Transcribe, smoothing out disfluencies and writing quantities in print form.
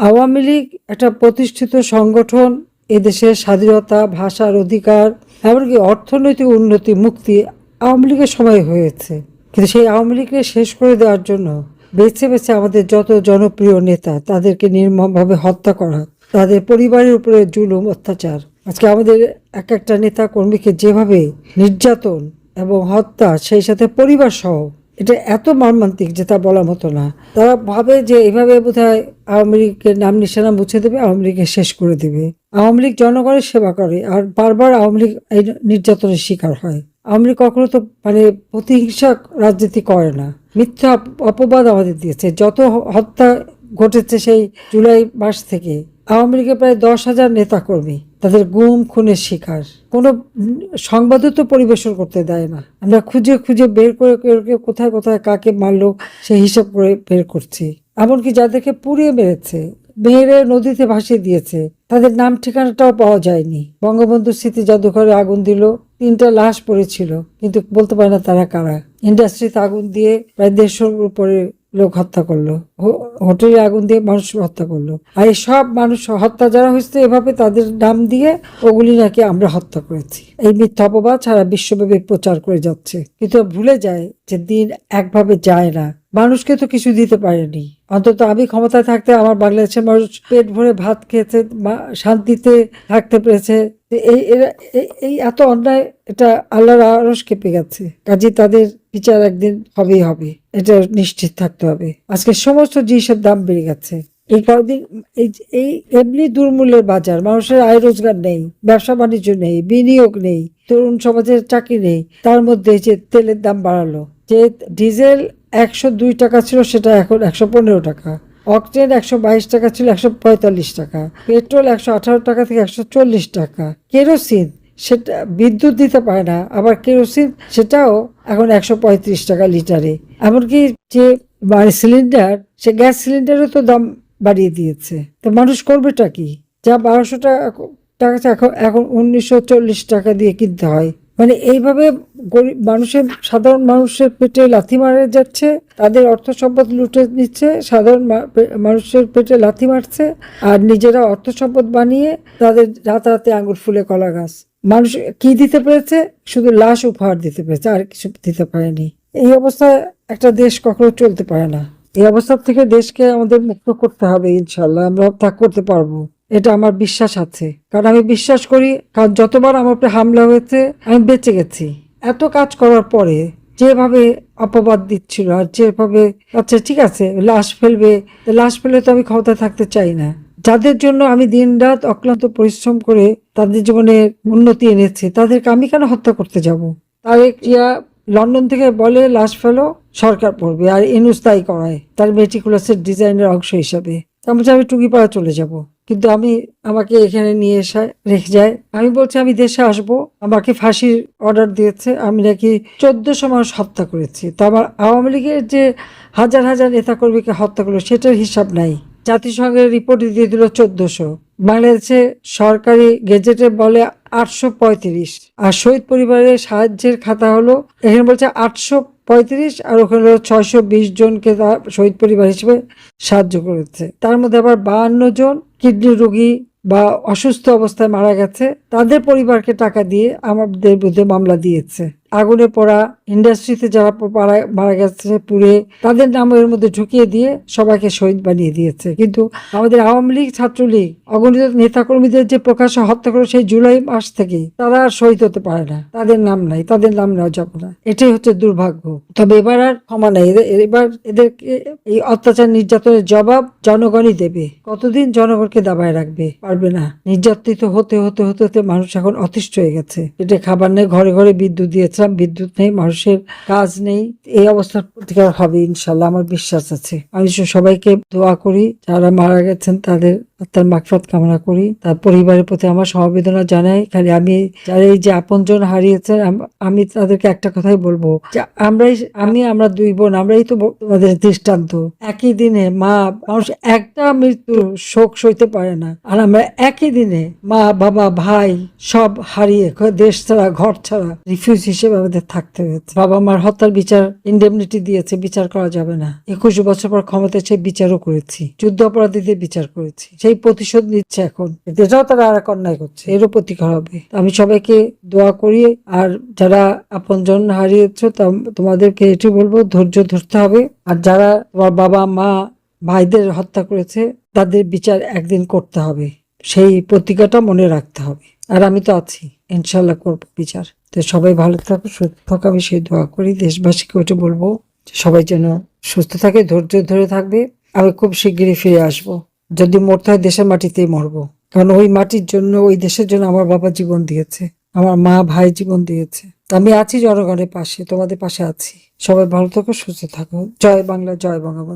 আওয়ামী লীগ একটা প্রতিষ্ঠিত সংগঠন, এদেশের স্বাধীনতা, ভাষার অধিকার, এমনকি অর্থনৈতিক উন্নতি, মুক্তি আওয়ামী লীগের সময় হয়েছে। কিন্তু সেই আওয়ামী লীগকে শেষ করে দেওয়ার জন্য বেছে বেছে আমাদের যত জনপ্রিয় নেতা তাদেরকে নির্মমভাবে হত্যা করা, তাদের পরিবারের উপরে জুলুম, অত্যাচার। আজকে আমাদের এক একটা নেতা কর্মীকে যেভাবে নির্যাতন এবং হত্যা, সেই সাথে পরিবার সহ, এটা এত মর্মান্তিক যে তা বলার মতো না। তারা ভাবে যে এইভাবে বোধহয় আওয়ামী লীগের নাম নিশানা মুছে দেবে, আওয়ামী লীগকে শেষ করে দেবে। আওয়ামী লীগ জনগণের সেবা করে, আর বারবার আওয়ামী লীগ এই নির্যাতনের শিকার হয়। আওয়ামী লীগ কখনো তো প্রতিহিংসা রাজনীতি করে না, মিথ্যা অপবাদ আমাদের দিয়েছে। যত হত্যা ঘটেছে সেই জুলাই মাস থেকে, আওয়ামী লীগের প্রায় 10,000 নেতাকর্মী তাদের গুম খুনের শিকার। কোনো সংবাদও তো পরিবেশন করতে দেয় না। আমরা খুঁজে খুঁজে বের করে কোথায় কোথায় কাকে মারলো সেই হিসাব করে বের করছি। এমনকি যাদেরকে পুড়িয়ে মেরেছে, মেয়েরে নদীতে ভাসিয়ে দিয়েছে, তাদের নাম ঠিকানাটাও পাওয়া যায়নি। বঙ্গবন্ধু স্মৃতি জাদুঘরে আগুন দিল, 3টা লাশ পড়েছিল, কিন্তু বলতে পারে না তারা কারা। ইন্ডাস্ট্রিতে আগুন দিয়ে প্রায় 150 উপরে লোক হত্যা করলো, হোটেলে আগুন দিয়ে মানুষ হত্যা করলো। আর এই সব মানুষ হত্যা যারা হয়েছে এভাবে তাদের নাম দিয়ে, ওগুলি নাকি আমরা হত্যা করেছি, এই মিথ্যা অপবাদ সারা বিশ্বব্যাপী প্রচার করে যাচ্ছে। কিন্তু ভুলে যায় যে দিন একভাবে যায় না। মানুষকে তো কিছু দিতে পারেনি। অন্তত আমি ক্ষমতায় থাকতে আমার বাংলাদেশের মানুষ পেট ভরে ভাত খেয়েছে, শান্তিতে থাকতে পেরেছে। এই এত অন্যায়, এটা আল্লাহর আরশ কেঁপে গেছে। কাজে তাদের বিচার একদিন হবেই হবে, এটা নিশ্চিত থাকতে হবে। আজকে সমস্ত জিনিসের দাম বেড়ে গেছে। এই কয়েকদিন এই এমনি দুর্মূল্যের বাজার, মানুষের আয় রোজগার নেই, ব্যবসা বাণিজ্য নেই, বিনিয়োগ নেই, তরুণ সমাজের চাকরি নেই। তার মধ্যে যে তেলের দাম বাড়ালো, যে ডিজেল 102 টাকা ছিল সেটা এখন 115 টাকা, অকটেন 122 টাকা ছিল 145 টাকা, পেট্রোল 118 টাকা থেকে 140 টাকা, কেরোসিন সেটা বিদ্যুৎ দিতে পারে না, আবার কেরোসিন সেটাও এখন 135 টাকা লিটারে। এমনকি যে সিলিন্ডার, সে গ্যাস সিলিন্ডারও তো দাম বাড়িয়ে দিয়েছে। তো মানুষ করবেটা কি? যা 1200 টাকা এখন 1940 টাকা দিয়ে কিনতে হয়। এইভাবে গরিব মানুষের, সাধারণ মানুষের পেটে লাথি মারা যাচ্ছে, তাদের অর্থ সম্পদ লুটে নিচ্ছে, সাধারণ মানুষের পেটে লাথি মারছে, আর নিজেরা অর্থ সম্পদ বানিয়ে তাদের রাতারাতি আঙুর ফুলে কলা গাছ। মানুষ কি দিতে পেরেছে? শুধু লাশ উপহার দিতে পেরেছে, আর কিছু দিতে পারেনি। এই অবস্থায় একটা দেশ কখনো চলতে পারে না। এই অবস্থা থেকে দেশকে আমাদের মুক্ত করতে হবে, ইনশাল্লাহ আমরা তা করতে পারবো, এটা আমার বিশ্বাস আছে। কারণ আমি বিশ্বাস করি, কারণ যতবার আমার উপরে হামলা হয়েছে আমি বেঁচে গেছি। এত কাজ করার পরে যেভাবে অপবাদ দিচ্ছিল, আর যেভাবে আচ্ছা ঠিক আছে লাশ ফেলবে, লাশ ফেলে তো আমি ক্ষমতায় থাকতে চাই না। যাদের জন্য আমি দিন রাত অক্লান্ত পরিশ্রম করে তাদের জীবনে উন্নতি এনেছি, তাদেরকে আমি কেন হত্যা করতে যাব? তারেক জিয়া লন্ডন থেকে বলে লাশ ফেলো, সরকার পড়বে, আর ইনুস তাই করায় তার মেটিকুলাসের ডিজাইনের অংশ হিসাবে। আমি টুঙ্গিপাড়া চলে যাব, কিন্তু আমাকে এখানে নিয়ে রেখে যায়। আমি বলছি আমি দেশে আসব, আমাকে ফাঁসির অর্ডার দিয়েছে, আমি নাকি 1400 মানুষ হত্যা করেছি। তো আমার আওয়ামী লীগের যে হাজার হাজার নেতাকর্মীকে হত্যা করলো সেটার হিসাব নাই। জাতিসংঘের রিপোর্ট দিয়ে দিল 1400, বাংলাদেশে সরকারি গেজেটে বলে 835, আর শহীদ পরিবারের সাহায্যের খাতা হলো, এখানে বলছে 835, আর ওখানে 620 জনকে শহীদ পরিবার হিসেবে সাহায্য করেছে। তার মধ্যে আবার 52 জন কিডনি রোগী বা অসুস্থ অবস্থায় মারা গেছে, তাদের পরিবারকে টাকা দিয়ে আমাদের বিরুদ্ধে মামলা দিয়েছে। আগুনে পড়া ইন্ডাস্ট্রিতে যারা মারা গেছে পুড়ে, তাদের নাম এর মধ্যে ঢুকিয়ে দিয়ে সবাইকে শহীদ বানিয়ে দিয়েছে। কিন্তু আমাদের আওয়ামী লীগ, ছাত্রলীগ, অগণিত নেতাকর্মীদের যে প্রকাশ্য হত্যা করে সেই জুলাই মাস থেকে, তারা আর শহীদ হতে পারে না, তাদের নাম নাই, তাদের নাম নেওয়া যাবে না। এটাই হচ্ছে দুর্ভাগ্য। তবে এবার আর ক্ষমা নাই, এবার এদেরকে এই অত্যাচার নির্যাতনের জবাব জনগণই দেবে। কতদিন জনগণকে দাবায় রাখবে? পারবে না। নির্যাতিত হতে হতে হতে হতে মানুষ এখন অতিষ্ঠ হয়ে গেছে। পেটে খাবার নেই, ঘরে ঘরে বিদ্যুৎ দিয়েছে, বিদ্যুৎ নেই, মানুষের কাজ নেই। এই অবস্থার প্রতিকার হবে ইনশাল্লাহ, আমার বিশ্বাস আছে। আমি সবাইকে দোয়া করি, যারা মারা গেছেন তাদের তার মাগফিরাত কামনা করি। তার পরিবারের প্রতি আমার সমবেদনা জানাই। খালি আমি যারা এই যে আপনজন হারিয়েছেন, আমি তাদেরকে একটা কথাই বলবো যে আমরা দুই বোন, আমরাই তো তোমাদের দৃষ্টান্ত। একই দিনে মানুষ একটা মৃত্যু শোক সইতে পারে না, আর আমরা একই দিনে মা বাবা ভাই সব হারিয়ে দেশ ছাড়া ঘর ছাড়া রিফিউজ হিসেবে আমাদের থাকতে হয়েছে। বাবা মার হত্যার বিচার ইন্ডেমনিটি দিয়েছে, বিচার করা যাবে না। 21 বছর পর ক্ষমতায় সেই বিচারও করেছি, যুদ্ধ অপরাধীদের বিচার করেছি, সেই প্রতিশোধ নিচ্ছে এখন। এটাও তারা আর এক অন্যায় করছে, এরও প্রতিকার হবে। আমি সবাইকে দোয়া করি, আর যারা আপনজন হারিয়েছো তোমাদেরকে এটি বলবো, ধৈর্য ধরতে হবে। আর যারা তোমার বাবা মা ভাইদের হত্যা করেছে তাদের বিচার একদিন করতে হবে, সেই প্রতিজ্ঞাটা মনে রাখতে হবে। আর আমি তো আছি, ইনশাল্লাহ করবো বিচার। তো সবাই ভালো থাকো, সুস্থ থাকো, আমি সেই দোয়া করি। দেশবাসীকে ওটা বলবো সবাই যেন সুস্থ থাকে, ধৈর্য ধরে থাকবে। আমি খুব শিগগিরই ফিরে আসবো, যদি মরতে হয় দেশের মাটিতেই মরবো। কারণ ওই মাটির জন্য, ওই দেশের জন্য আমার বাবা জীবন দিয়েছে, আমার মা ভাই জীবন দিয়েছে। আমি আছি জনগণের পাশে, তোমাদের পাশে আছি। সবাই ভালো থাকো, সুস্থ থাকো। জয় বাংলা, জয় বঙ্গবন্ধু।